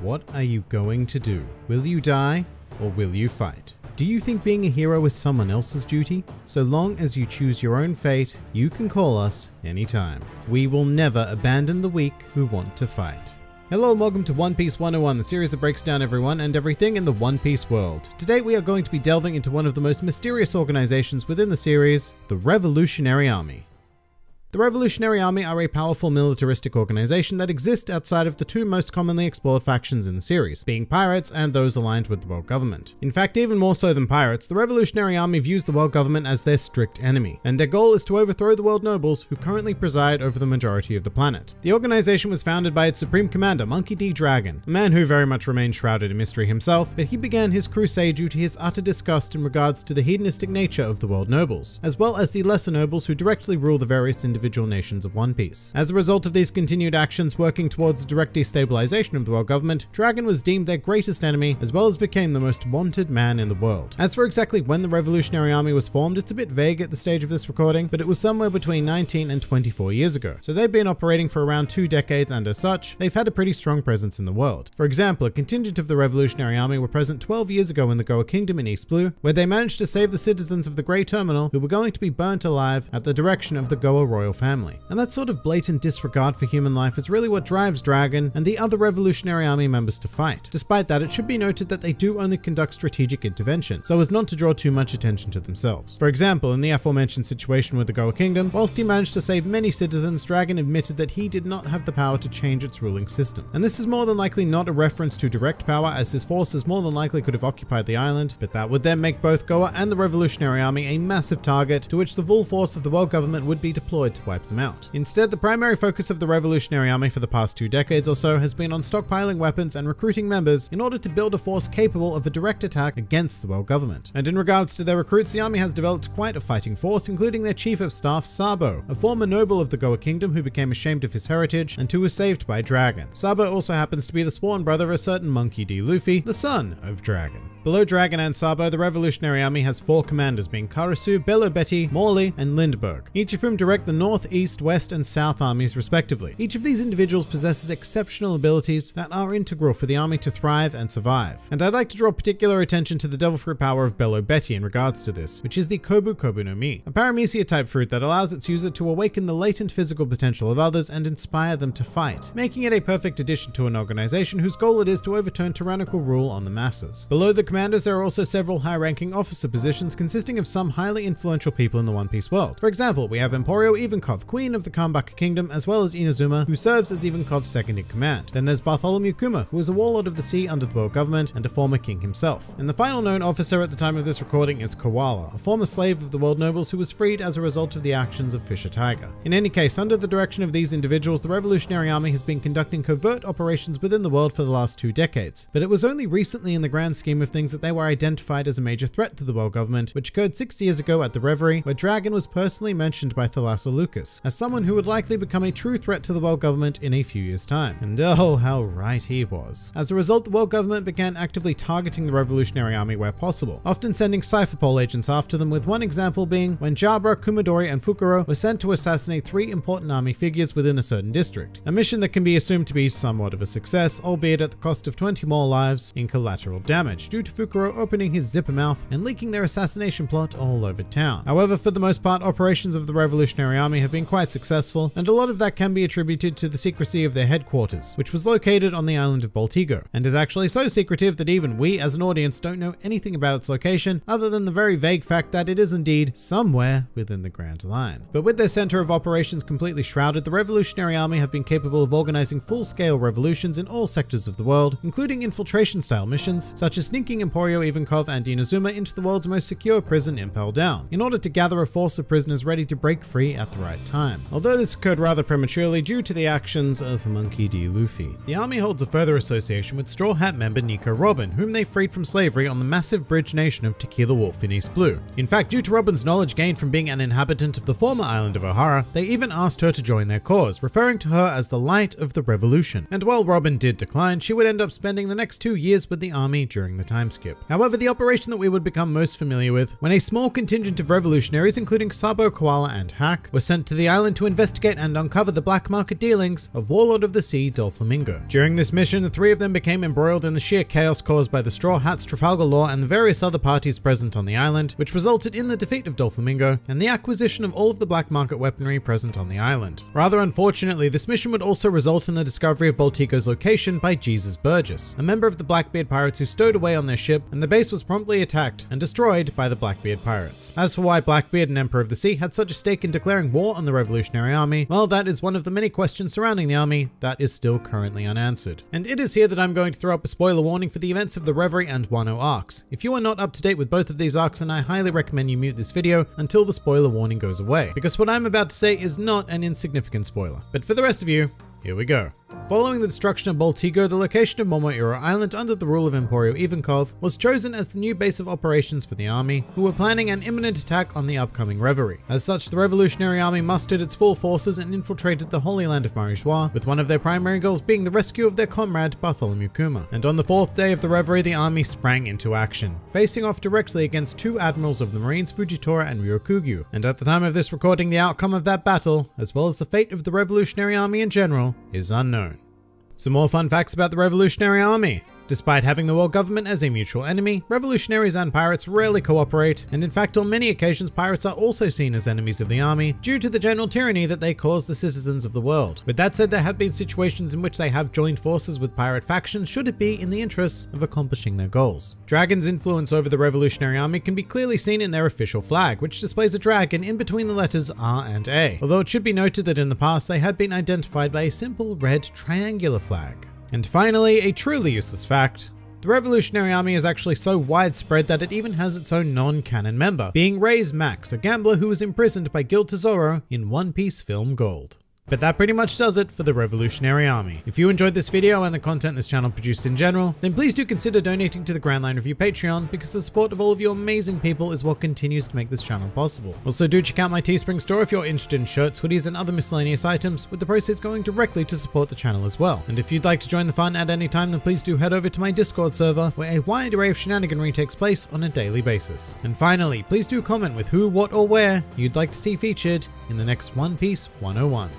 What are you going to do? Will you die or will you fight? Do you think being a hero is someone else's duty? So long as you choose your own fate, you can call us anytime. We will never abandon the weak who want to fight. Hello and welcome to One Piece 101, the series that breaks down everyone and everything in the One Piece world. Today we are going to be delving into one of the most mysterious organizations within the series, the Revolutionary Army. The Revolutionary Army are a powerful militaristic organization that exists outside of the two most commonly explored factions in the series, being pirates and those aligned with the world government. In fact, even more so than pirates, the Revolutionary Army views the world government as their strict enemy, and their goal is to overthrow the world nobles who currently preside over the majority of the planet. The organization was founded by its supreme commander, Monkey D. Dragon, a man who very much remains shrouded in mystery himself, but he began his crusade due to his utter disgust in regards to the hedonistic nature of the world nobles, as well as the lesser nobles who directly rule the various individual nations of One Piece. As a result of these continued actions working towards the direct destabilization of the world government, Dragon was deemed their greatest enemy, as well as became the most wanted man in the world. As for exactly when the Revolutionary Army was formed, it's a bit vague at the stage of this recording, but it was somewhere between 19 and 24 years ago. So they've been operating for around 2 decades, and as such, they've had a pretty strong presence in the world. For example, a contingent of the Revolutionary Army were present 12 years ago in the Goa Kingdom in East Blue, where they managed to save the citizens of the Grey Terminal who were going to be burnt alive at the direction of the Goa royal family. And that sort of blatant disregard for human life is really what drives Dragon and the other Revolutionary Army members to fight. Despite that, it should be noted that they do only conduct strategic intervention, so as not to draw too much attention to themselves. For example, in the aforementioned situation with the Goa Kingdom, whilst he managed to save many citizens, Dragon admitted that he did not have the power to change its ruling system. And this is more than likely not a reference to direct power, as his forces more than likely could have occupied the island, but that would then make both Goa and the Revolutionary Army a massive target to which the full force of the world government would be deployed to wipe them out. Instead, the primary focus of the Revolutionary Army for the past 2 decades or so has been on stockpiling weapons and recruiting members in order to build a force capable of a direct attack against the world government. And in regards to their recruits, the army has developed quite a fighting force, including their chief of staff, Sabo, a former noble of the Goa Kingdom who became ashamed of his heritage and who was saved by Dragon. Sabo also happens to be the sworn brother of a certain Monkey D. Luffy, the son of Dragon. Below Dragon and Sabo, the Revolutionary Army has 4 commanders, being Karasu, Belo Betty, Morley, and Lindbergh, each of whom direct the North, East, West, and South armies respectively. Each of these individuals possesses exceptional abilities that are integral for the army to thrive and survive. And I'd like to draw particular attention to the devil fruit power of Belo Betty in regards to this, which is the Kobu Kobu no Mi, a paramecia type fruit that allows its user to awaken the latent physical potential of others and inspire them to fight, making it a perfect addition to an organization whose goal it is to overturn tyrannical rule on the masses. Below the commanders, there are also several high-ranking officer positions consisting of some highly influential people in the One Piece world. For example, we have Emporio Ivankov, Queen of the Kambaka Kingdom, as well as Inazuma, who serves as Ivankov's second in command. Then there's Bartholomew Kuma, who is a warlord of the sea under the world government and a former king himself. And the final known officer at the time of this recording is Koala, a former slave of the world nobles who was freed as a result of the actions of Fisher Tiger. In any case, under the direction of these individuals, the Revolutionary Army has been conducting covert operations within the world for the last 2 decades. But it was only recently in the grand scheme of things that they were identified as a major threat to the world government, which occurred 6 years ago at the Reverie, where Dragon was personally mentioned by Thalassa Lucas as someone who would likely become a true threat to the world government in a few years' time. And oh, how right he was. As a result, the world government began actively targeting the Revolutionary Army where possible, often sending Cypherpole agents after them, with one example being when Jabra, Kumadori, and Fukuro were sent to assassinate 3 important army figures within a certain district. A mission that can be assumed to be somewhat of a success, albeit at the cost of 20 more lives in collateral damage, due to Fukuro opening his zipper mouth and leaking their assassination plot all over town. However, for the most part, operations of the Revolutionary Army have been quite successful, and a lot of that can be attributed to the secrecy of their headquarters, which was located on the island of Baltigo, and is actually so secretive that even we as an audience don't know anything about its location other than the very vague fact that it is indeed somewhere within the Grand Line. But with their center of operations completely shrouded, the Revolutionary Army have been capable of organizing full-scale revolutions in all sectors of the world, including infiltration-style missions, such as sneaking Emporio Ivankov and Inazuma into the world's most secure prison, Impel Down, in order to gather a force of prisoners ready to break free at the right time. Although this occurred rather prematurely due to the actions of Monkey D. Luffy. The army holds a further association with Straw Hat member Nico Robin, whom they freed from slavery on the massive bridge nation of Tequila Wolf in East Blue. In fact, due to Robin's knowledge gained from being an inhabitant of the former island of Ohara, they even asked her to join their cause, referring to her as the light of the revolution. And while Robin did decline, she would end up spending the next 2 years with the army during the time skip. However, the operation that we would become most familiar with, when a small contingent of revolutionaries, including Sabo, Koala, and Hack, were sent to the island to investigate and uncover the black market dealings of Warlord of the Sea Doflamingo. During this mission, the three of them became embroiled in the sheer chaos caused by the Straw Hats, Trafalgar Law, and the various other parties present on the island, which resulted in the defeat of Doflamingo and the acquisition of all of the black market weaponry present on the island. Rather unfortunately, this mission would also result in the discovery of Baltico's location by Jesus Burgess, a member of the Blackbeard pirates who stowed away on their ship, and the base was promptly attacked and destroyed by the Blackbeard pirates. As for why Blackbeard and Emperor of the Sea had such a stake in declaring war on the Revolutionary Army, well, that is one of the many questions surrounding the army that is still currently unanswered. And it is here that I'm going to throw up a spoiler warning for the events of the Reverie and Wano arcs. If you are not up to date with both of these arcs, then I highly recommend you mute this video until the spoiler warning goes away, because what I'm about to say is not an insignificant spoiler. But for the rest of you, here we go. Following the destruction of Baltico, the location of Momoiro Island under the rule of Emporio Ivankov was chosen as the new base of operations for the army, who were planning an imminent attack on the upcoming Reverie. As such, the Revolutionary Army mustered its full forces and infiltrated the Holy Land of Marijois, with one of their primary goals being the rescue of their comrade Bartholomew Kuma. And on the fourth day of the Reverie, the army sprang into action, facing off directly against two admirals of the Marines, Fujitora and Ryokugyu. And at the time of this recording, the outcome of that battle, as well as the fate of the Revolutionary Army in general, is unknown. Some more fun facts about the Revolutionary Army. Despite having the world government as a mutual enemy, revolutionaries and pirates rarely cooperate, and in fact on many occasions pirates are also seen as enemies of the army due to the general tyranny that they cause the citizens of the world. With that said, there have been situations in which they have joined forces with pirate factions should it be in the interests of accomplishing their goals. Dragon's influence over the Revolutionary Army can be clearly seen in their official flag, which displays a dragon in between the letters R and A, although it should be noted that in the past they had been identified by a simple red triangular flag. And finally, a truly useless fact. The Revolutionary Army is actually so widespread that it even has its own non-canon member, being Reyes Max, a gambler who was imprisoned by Gil Tesoro in One Piece film gold. But that pretty much does it for the Revolutionary Army. If you enjoyed this video and the content this channel produced in general, then please do consider donating to the Grand Line Review Patreon, because the support of all of you amazing people is what continues to make this channel possible. Also, do check out my Teespring store if you're interested in shirts, hoodies, and other miscellaneous items, with the proceeds going directly to support the channel as well. And if you'd like to join the fun at any time, then please do head over to my Discord server, where a wide array of shenaniganry takes place on a daily basis. And finally, please do comment with who, what, or where you'd like to see featured in the next One Piece 101.